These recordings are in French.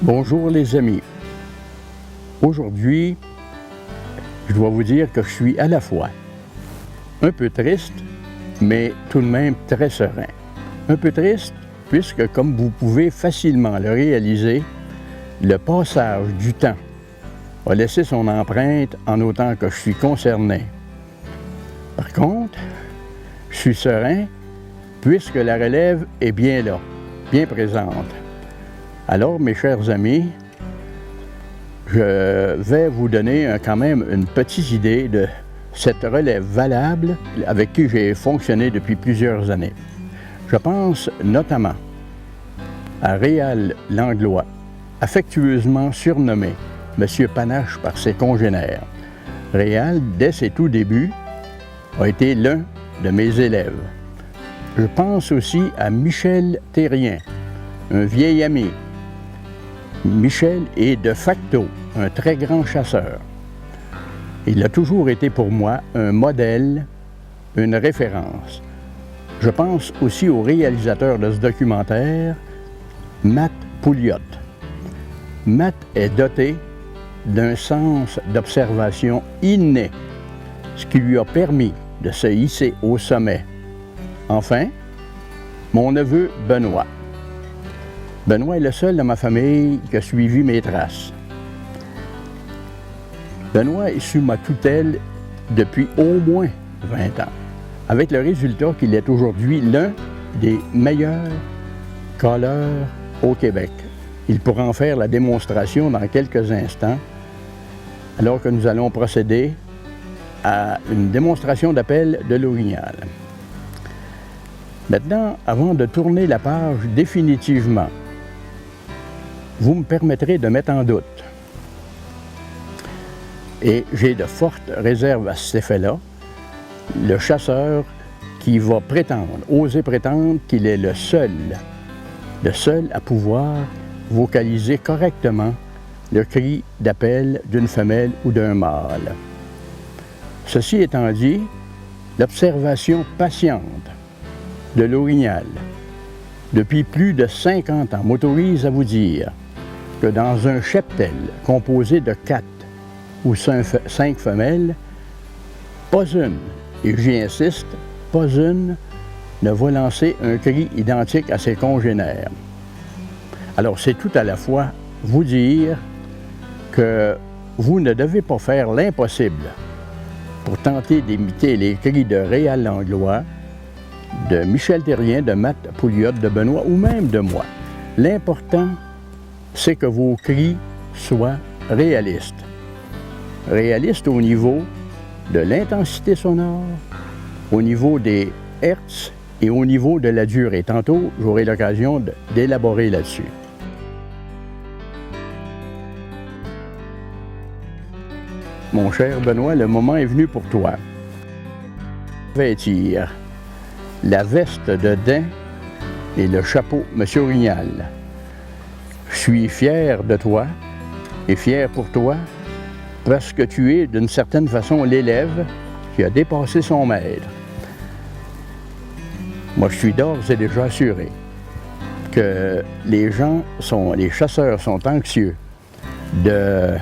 Bonjour les amis. Aujourd'hui, je dois vous dire que je suis à la fois un peu triste, mais tout de même très serein. Un peu triste, puisque comme vous pouvez facilement le réaliser, le passage du temps a laissé son empreinte en autant que je suis concerné. Par contre, je suis serein puisque la relève est bien là, bien présente. Alors, mes chers amis, je vais vous donner quand même une petite idée de cette relève valable avec qui j'ai fonctionné depuis plusieurs années. Je pense notamment à Réal Langlois, affectueusement surnommé Monsieur Panache par ses congénères. Réal, dès ses tout débuts, a été l'un de mes élèves. Je pense aussi à Michel Thérien, un vieil ami. Michel est de facto un très grand chasseur. Il a toujours été pour moi un modèle, une référence. Je pense aussi au réalisateur de ce documentaire, Matt Pouliot. Matt est doté d'un sens d'observation inné, ce qui lui a permis de se hisser au sommet. Enfin, mon neveu Benoît. Benoît est le seul de ma famille qui a suivi mes traces. Benoît est sous ma tutelle depuis au moins 20 ans, avec le résultat qu'il est aujourd'hui l'un des meilleurs colleurs au Québec. Il pourra en faire la démonstration dans quelques instants, alors que nous allons procéder à une démonstration d'appel de l'orignal. Maintenant, avant de tourner la page définitivement, vous me permettrez de mettre en doute. Et j'ai de fortes réserves à cet effet-là. Le chasseur qui va oser prétendre qu'il est le seul à pouvoir vocaliser correctement le cri d'appel d'une femelle ou d'un mâle. Ceci étant dit, l'observation patiente de l'orignal depuis plus de 50 ans m'autorise à vous dire que dans un cheptel composé de 4 ou 5 femelles, pas une, et j'y insiste, pas une ne va lancer un cri identique à ses congénères. Alors c'est tout à la fois vous dire que vous ne devez pas faire l'impossible pour tenter d'imiter les cris de Réal Langlois, de Michel Thérien, de Matt Pouliot, de Benoît ou même de moi. L'important, c'est que vos cris soient réalistes. Réalistes au niveau de l'intensité sonore, au niveau des hertz et au niveau de la durée. Tantôt, j'aurai l'occasion d'élaborer là-dessus. Mon cher Benoît, le moment est venu pour toi. Vêtir la veste de daim et le chapeau Monsieur Orignal. Je suis fier de toi et fier pour toi parce que tu es d'une certaine façon l'élève qui a dépassé son maître. Moi, je suis d'ores et déjà assuré que les chasseurs sont anxieux de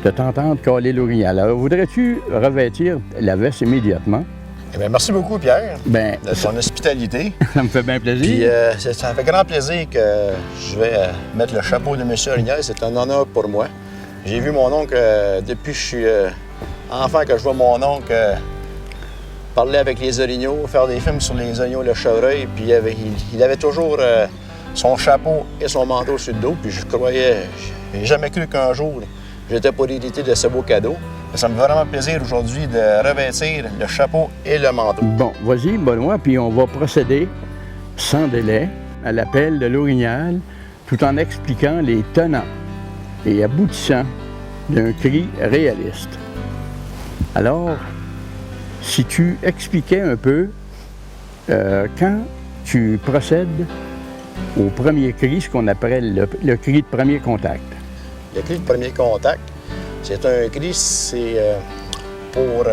t'entendre caler l'orignal. Alors, voudrais-tu revêtir la veste immédiatement? Eh bien, merci beaucoup, Pierre, de ton hospitalité. Ça me fait bien plaisir. Puis, ça me fait grand plaisir que je vais mettre le chapeau de M. Orignal. C'est un honneur pour moi. J'ai vu mon oncle, depuis que je suis enfant, que je vois mon oncle parler avec les orignaux, faire des films sur les orignaux, le chevreuil. Puis, il avait toujours son chapeau et son manteau sur le dos. Puis, j'ai jamais cru qu'un jour, j'étais pour hériter de ce beau cadeau. Ça me fait vraiment plaisir aujourd'hui de revêtir le chapeau et le manteau. Bon, vas-y, Benoît, puis on va procéder sans délai à l'appel de l'orignal, tout en expliquant les tenants et aboutissants d'un cri réaliste. Alors, si tu expliquais un peu quand tu procèdes au premier cri, ce qu'on appelle le cri de premier contact. Le cri de premier contact, c'est un cri, pour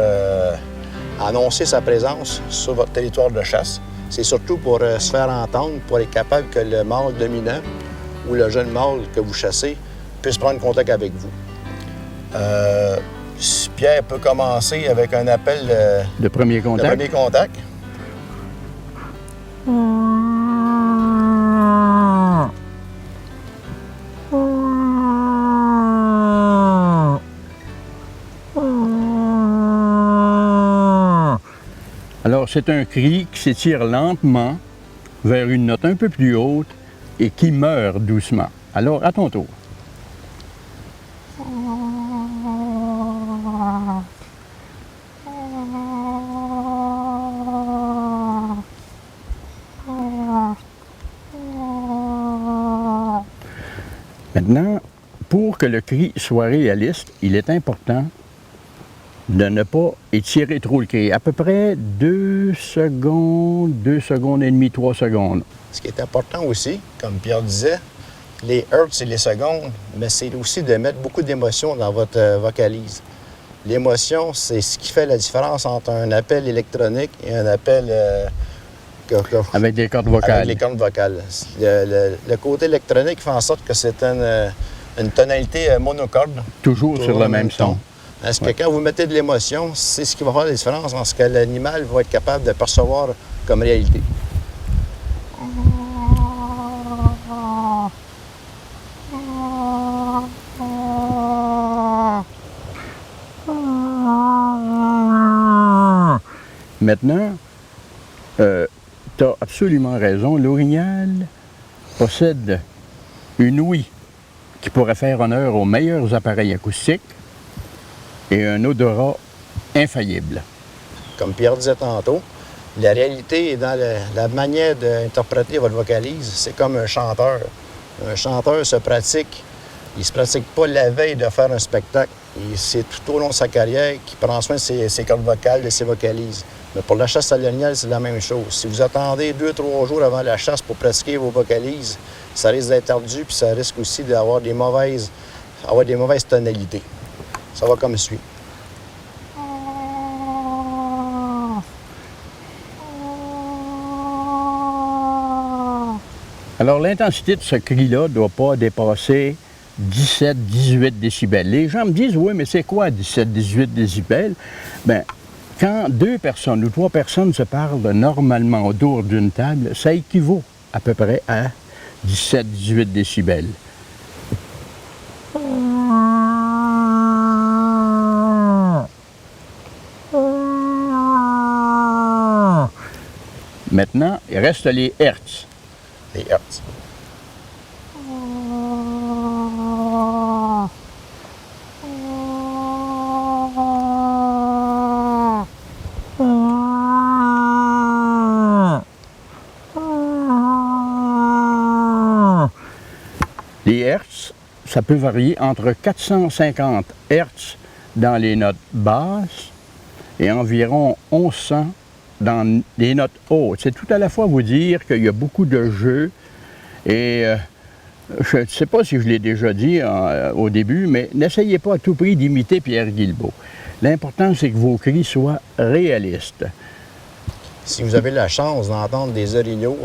annoncer sa présence sur votre territoire de chasse. C'est surtout pour se faire entendre, pour être capable que le mâle dominant ou le jeune mâle que vous chassez puisse prendre contact avec vous. Si Pierre peut commencer avec un appel de premier contact. De premier contact. Alors, c'est un cri qui s'étire lentement vers une note un peu plus haute et qui meurt doucement. Alors, à ton tour. Maintenant, pour que le cri soit réaliste, il est important de ne pas étirer trop le cri. À peu près 2 secondes, 2 secondes et demie, 3 secondes. Ce qui est important aussi, comme Pierre disait, les hertz et les secondes, mais c'est aussi de mettre beaucoup d'émotion dans votre vocalise. L'émotion, c'est ce qui fait la différence entre un appel électronique et un appel avec des cordes vocales. Avec les cordes vocales. Le côté électronique fait en sorte que c'est une tonalité monocorde. Toujours sur le même son. Est-ce que quand vous mettez de l'émotion, c'est ce qui va faire la différence en ce que l'animal va être capable de percevoir comme réalité. Maintenant, tu as absolument raison. L'orignal possède une ouïe qui pourrait faire honneur aux meilleurs appareils acoustiques et un odorat infaillible. Comme Pierre disait tantôt, la réalité est dans la manière d'interpréter votre vocalise. C'est comme un chanteur. Un chanteur se pratique. Il ne se pratique pas la veille de faire un spectacle. C'est tout au long de sa carrière qu'il prend soin de ses cordes vocales, de ses vocalises. Mais pour la chasse à l'orignal, c'est la même chose. Si vous attendez 2-3 jours avant la chasse pour pratiquer vos vocalises, ça risque d'être ardu, puis ça risque aussi d'avoir des mauvaises tonalités. Ça va comme suit. Alors, l'intensité de ce cri-là ne doit pas dépasser 17-18 décibels. Les gens me disent, oui, mais c'est quoi 17-18 décibels? Bien, quand 2 personnes ou 3 personnes se parlent normalement autour d'une table, ça équivaut à peu près à 17-18 décibels. Maintenant, il reste les hertz. Les hertz. Les hertz, ça peut varier entre 450 hertz dans les notes basses et environ 1100 dans les notes hautes. C'est tout à la fois vous dire qu'il y a beaucoup de jeux et je ne sais pas si je l'ai déjà dit au début, mais n'essayez pas à tout prix d'imiter Pierre Guilbeault. L'important, c'est que vos cris soient réalistes. Si vous avez la chance d'entendre des orignaux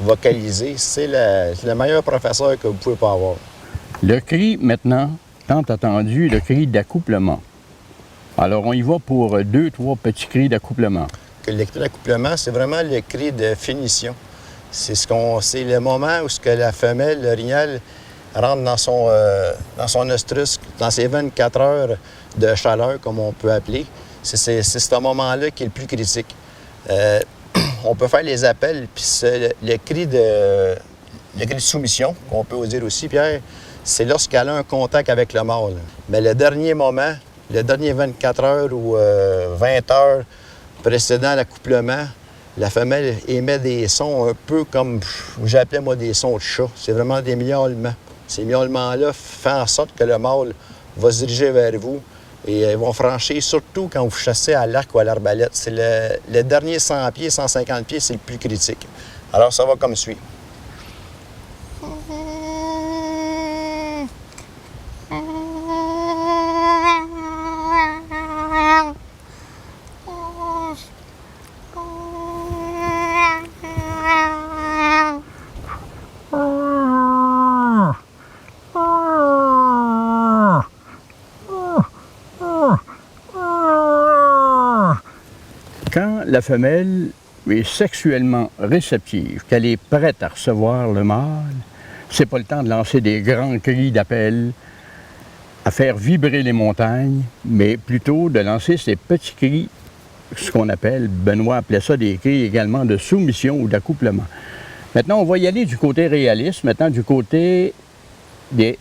vocaliser, c'est le meilleur professeur que vous pouvez pas avoir. Le cri, maintenant, tant attendu, le cri d'accouplement. Alors, on y va pour 2-3 petits cris d'accouplement. Le cri d'accouplement, c'est vraiment le cri de finition. C'est le moment où la femelle, l'orignal, rentre dans son oestrus, dans ses 24 heures de chaleur, comme on peut appeler. C'est ce moment-là qui est le plus critique. On peut faire les appels, puis le cri de soumission, qu'on peut dire aussi, Pierre, c'est lorsqu'elle a un contact avec le mâle. Mais le dernier moment, le dernier 24 heures ou 20 heures précédant l'accouplement, la femelle émet des sons un peu comme j'appelais moi des sons de chat. C'est vraiment des miaulements. Ces miaulements-là font en sorte que le mâle va se diriger vers vous et ils vont franchir, surtout quand vous chassez à l'arc ou à l'arbalète. C'est le dernier 100 pieds, 150 pieds, c'est le plus critique. Alors ça va comme suit. la femelle est sexuellement réceptive, qu'elle est prête à recevoir le mâle, c'est pas le temps de lancer des grands cris d'appel, à faire vibrer les montagnes, mais plutôt de lancer ces petits cris, ce qu'on appelle, Benoît appelait ça des cris également de soumission ou d'accouplement. Maintenant, on va y aller du côté réaliste, maintenant du côté des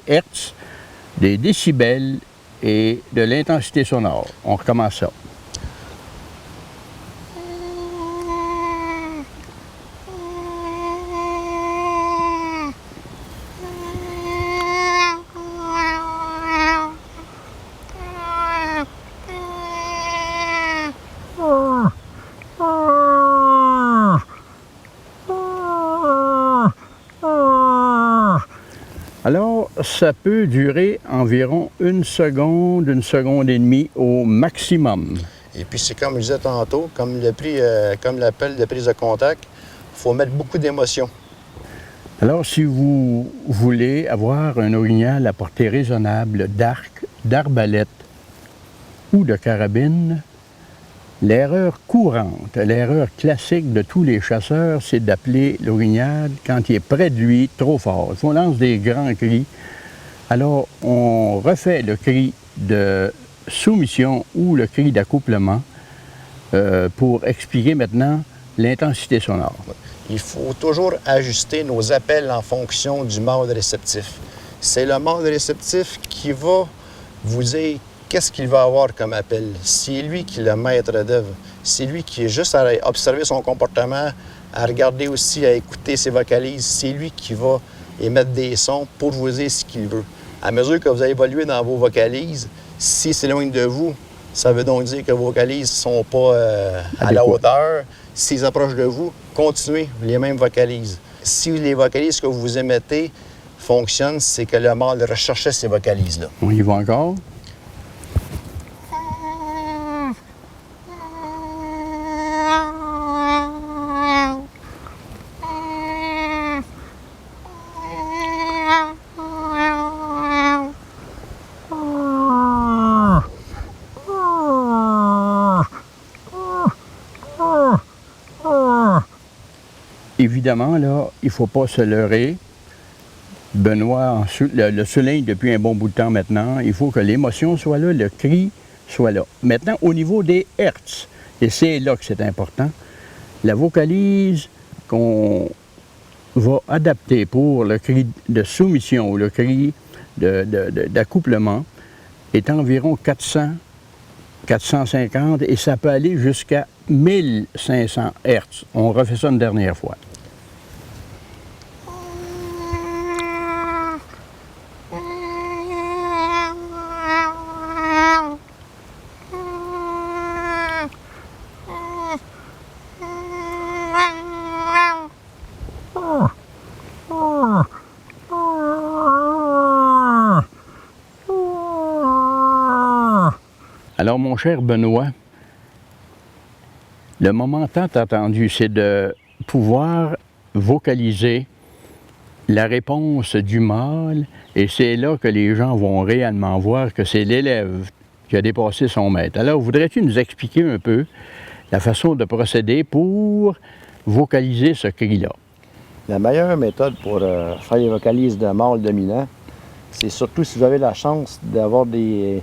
hertz, des décibels et de l'intensité sonore. On recommence ça. Alors, ça peut durer environ une seconde et demie au maximum. Et puis, c'est comme je disais tantôt, comme l'appel de prise de contact, il faut mettre beaucoup d'émotion. Alors, si vous voulez avoir un orignal à portée raisonnable d'arc, d'arbalète ou de carabine, l'erreur courante, l'erreur classique de tous les chasseurs, c'est d'appeler l'orignal quand il est près de lui trop fort. Il faut lancer des grands cris. Alors, on refait le cri de soumission ou le cri d'accouplement pour expliquer maintenant l'intensité sonore. Il faut toujours ajuster nos appels en fonction du mâle réceptif. C'est le mâle réceptif qui va vous dire qu'est-ce qu'il va avoir comme appel. C'est lui qui est le maître d'œuvre. C'est lui qui est juste à observer son comportement, à regarder aussi, à écouter ses vocalises. C'est lui qui va émettre des sons pour vous dire ce qu'il veut. À mesure que vous allez évoluer dans vos vocalises, s'il s'éloigne de vous, ça veut donc dire que vos vocalises ne sont pas à la hauteur. S'ils approchent de vous, continuez les mêmes vocalises. Si les vocalises que vous émettez fonctionnent, c'est que le mâle recherchait ces vocalises-là. On y va encore? Évidemment, là, il ne faut pas se leurrer. Benoît le souligne depuis un bon bout de temps maintenant. Il faut que l'émotion soit là, le cri soit là. Maintenant, au niveau des hertz, et c'est là que c'est important, la vocalise qu'on va adapter pour le cri de soumission ou le cri d'accouplement est environ 400, 450 et ça peut aller jusqu'à 1500 Hertz. On refait ça une dernière fois. Alors, mon cher Benoît, le moment tant attendu, c'est de pouvoir vocaliser la réponse du mâle, et c'est là que les gens vont réellement voir que c'est l'élève qui a dépassé son maître. Alors, voudrais-tu nous expliquer un peu la façon de procéder pour vocaliser ce cri-là? La meilleure méthode pour faire les vocalises de mâle dominant, c'est surtout si vous avez la chance d'avoir des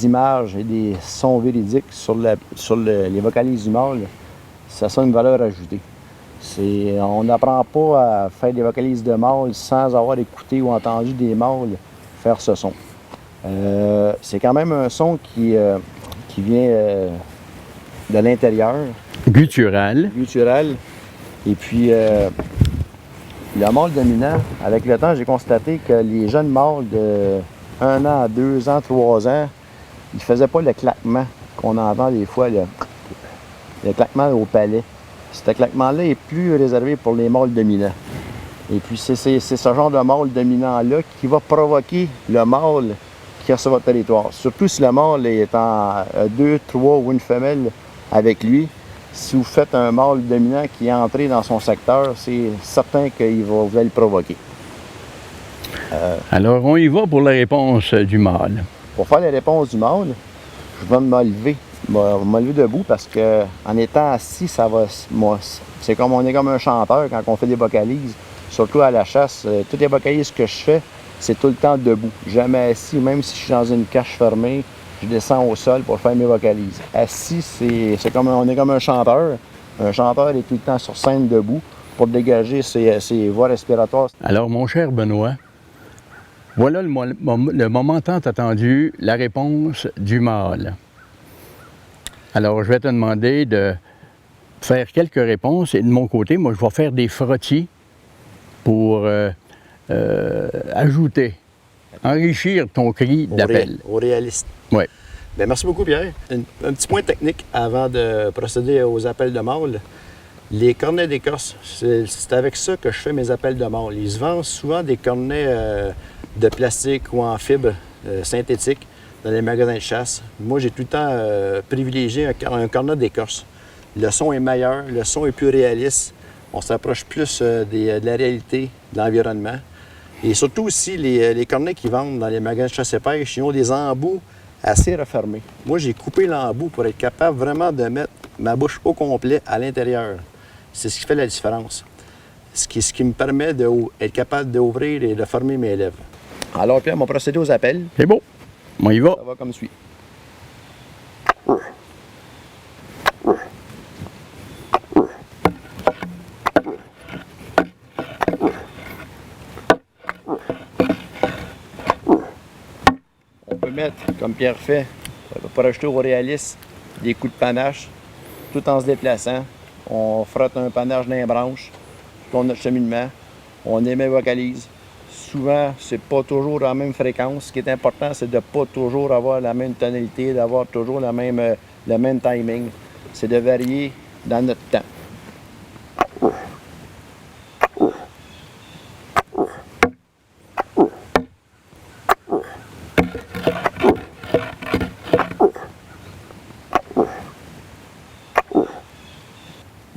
images et des sons véridiques sur les vocalises du mâle, ça a une valeur ajoutée. On n'apprend pas à faire des vocalises de mâle sans avoir écouté ou entendu des mâles faire ce son. C'est quand même un son qui vient de l'intérieur. Guttural. Guttural. Et puis, le mâle dominant, avec le temps, j'ai constaté que les jeunes mâles de 1 an, 2 ans, 3 ans, ils ne faisaient pas le claquement qu'on entend des fois, le claquement au palais. Ce claquement-là est plus réservé pour les mâles dominants. Et puis, c'est ce genre de mâle dominant-là qui va provoquer le mâle qui a sur votre territoire. Surtout si le mâle est en 2, 3 ou une femelle avec lui. Si vous faites un mâle dominant qui est entré dans son secteur, c'est certain qu'il va vous le provoquer. Alors, on y va pour la réponse du mâle. Pour faire la réponse du mâle, je vais me lever me lever debout parce que en étant assis, ça va. Moi, c'est comme on est comme un chanteur quand on fait des vocalises. Surtout à la chasse, toutes les vocalises que je fais, c'est tout le temps debout. Jamais assis, même si je suis dans une cache fermée, je descends au sol pour faire mes vocalises. Assis, c'est comme on est comme un chanteur. Un chanteur est tout le temps sur scène debout pour dégager ses voies respiratoires. Alors, mon cher Benoît, voilà le moment tant attendu, la réponse du mâle. Alors, je vais te demander de faire quelques réponses et de mon côté, moi, je vais faire des frottis pour ajouter, enrichir ton cri d'appel. Au réaliste. Oui. Bien, merci beaucoup, Pierre. Un petit point technique avant de procéder aux appels de mâle. Les cornets d'écorce, c'est avec ça que je fais mes appels de mâle. Ils se vendent souvent des cornets de plastique ou en fibre synthétique dans les magasins de chasse. Moi, j'ai tout le temps privilégié un cornet d'écorce. Le son est meilleur, le son est plus réaliste. On s'approche plus de la réalité, de l'environnement. Et surtout aussi, les cornets qu'ils vendent dans les magasins de chasse et pêche, ils ont des embouts assez refermés. Moi, j'ai coupé l'embout pour être capable vraiment de mettre ma bouche au complet à l'intérieur. C'est ce qui fait la différence. Ce qui me permet d'être capable d'ouvrir et de fermer mes lèvres. Alors, Pierre, on va procéder aux appels. C'est beau. On y va. Ça va comme suit. On peut mettre, comme Pierre fait, pour ajouter au réalisme, des coups de panache, tout en se déplaçant. On frotte un panache dans les branches, pour notre cheminement. On émet vocalise. Souvent, c'est pas toujours la même fréquence. Ce qui est important, c'est de ne pas toujours avoir la même tonalité, d'avoir toujours le même timing. C'est de varier dans notre temps.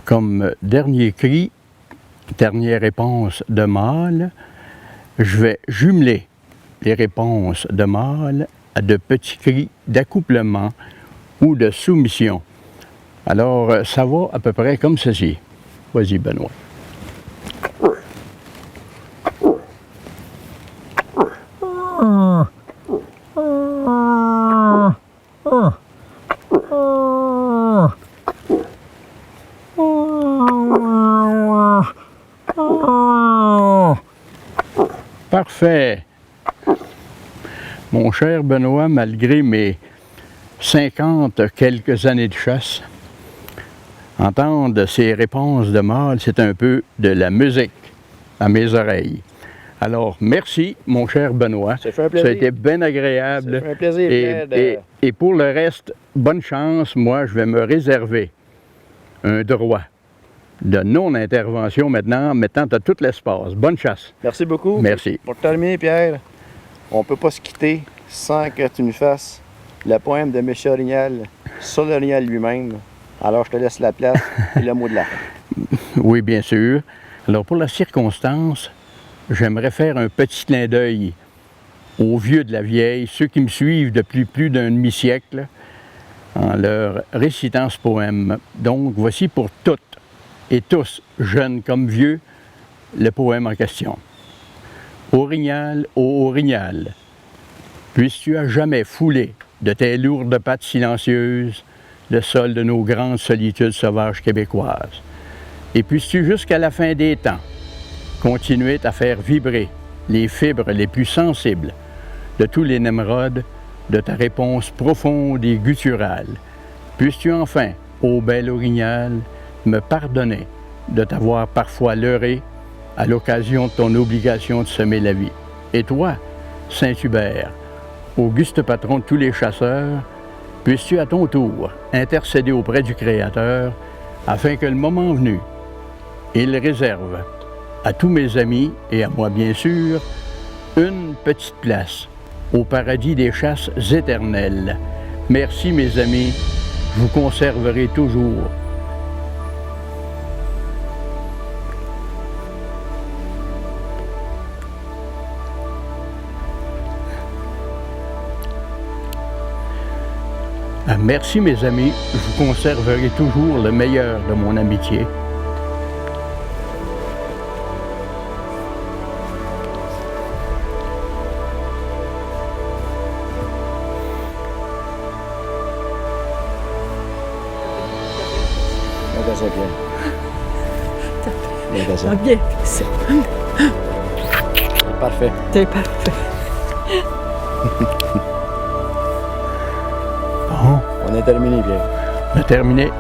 Comme dernier cri, dernière réponse de mâle, je vais jumeler les réponses de mâle à de petits cris d'accouplement ou de soumission. Alors, ça va à peu près comme ceci. Vas-y, Benoît. Parfait. Mon cher Benoît, malgré mes 50 quelques années de chasse, entendre ces réponses de mâle, c'est un peu de la musique à mes oreilles. Alors, merci, mon cher Benoît. Ça fait un plaisir. Ça a été bien agréable. Ça fait un plaisir. Et pour le reste, bonne chance. Moi, je vais me réserver un droit de non-intervention maintenant, mettant à tout l'espace. Bonne chasse. Merci beaucoup. Merci. Pour terminer, Pierre, on ne peut pas se quitter sans que tu nous fasses le poème de M. Orignal sur l'Orignal lui-même. Alors, je te laisse la place et le mot de la fin. Oui, bien sûr. Alors, pour la circonstance, j'aimerais faire un petit clin d'œil aux vieux de la vieille, ceux qui me suivent depuis plus d'un demi-siècle, en leur récitant ce poème. Donc, voici pour toutes et tous, jeunes comme vieux, le poème en question. Orignal, ô Orignal, puisses-tu à jamais fouler de tes lourdes pattes silencieuses le sol de nos grandes solitudes sauvages québécoises, et puisses-tu jusqu'à la fin des temps continuer à faire vibrer les fibres les plus sensibles de tous les némrodes de ta réponse profonde et gutturale. Puisses-tu enfin, ô bel Orignal, me pardonner de t'avoir parfois leurré à l'occasion de ton obligation de semer la vie. Et toi, Saint-Hubert, auguste patron de tous les chasseurs, puisses-tu à ton tour intercéder auprès du Créateur afin que le moment venu, il réserve à tous mes amis et à moi bien sûr une petite place au paradis des chasses éternelles. Merci mes amis, je vous conserverai toujours. Merci mes amis, je vous conserverai toujours le meilleur de mon amitié. Regarde ça bien. Regarde ça. Ah, bien, c'est Parfait. parfait. Bon, On est terminé, Pierre. on a terminé.